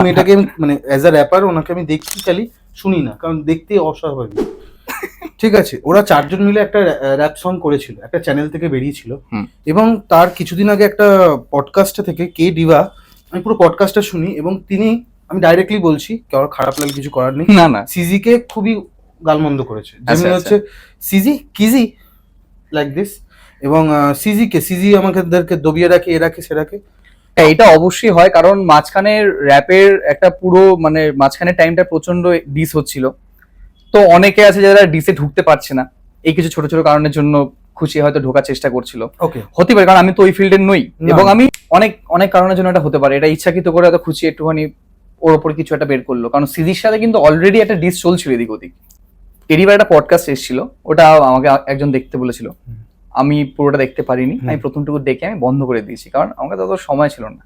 আমি এটাকে মানে অ্যাজ আ র্যাপার ওনাকে আমি দেখছি খালি, শুনি না, কারণ দেখতে অস্বাভাবিক। ঠিক আছে, ওরা চারজন মিলে একটা র্যাপ সং করেছিল, একটা চ্যানেল থেকে বেরিয়েছিল। এবং তার কিছুদিন আগে একটা পডকাস্ট থেকে কে ডিভা, আমি পুরো পডকাস্টটা শুনি এবং তিনি, আমি ডাইরেক্টলি বলছি, কারোর খারাপ লাগলে কিছু করার নেই, না না সিজিকে খুবই গালমন্দ করেছে। যেমনি হচ্ছে সিজি কিজি লাইক দিস, এবং সিজি আমাদেরকে দবিয়ে রাখে, এ রাখে সে রাখে। এটা অবশ্যই হয়, কারণ মাঝখানের র্যাপের একটা পুরো মানে মাঝখানের টাইমটা প্রচন্ড ডিস হচ্ছিল, তো অনেকে আছে যারা ডিসে ঢুকতে পারছে না, এই কিছু ছোট ছোট কারণের জন্য খুশি হয়তো ঢোকার চেষ্টা করছিল। ওকে, হতে পারে, কারণ আমি তো ওই ফিল্ডের নই, এবং আমি অনেক অনেক কারণের জন্য এটা হতে পারে, এটা ইচ্ছাকৃত করে হয়তো খুশি একটুখানি ওর ওপর কিছু একটা বের করলো, কারণ সিজির সাথে কিন্তু অলরেডি একটা ডিস চলছিল এদিক ওদিক। টেরিবার একটা পডকাস্ট এসেছিল, ওটা আমাকে একজন দেখতে বলেছিল, আমি পুরোটা দেখতে পারিনি, আমি প্রথমটুকু দেখে আমি বন্ধ করে দিয়েছি, কারণ আমাকে তত সময় ছিল না।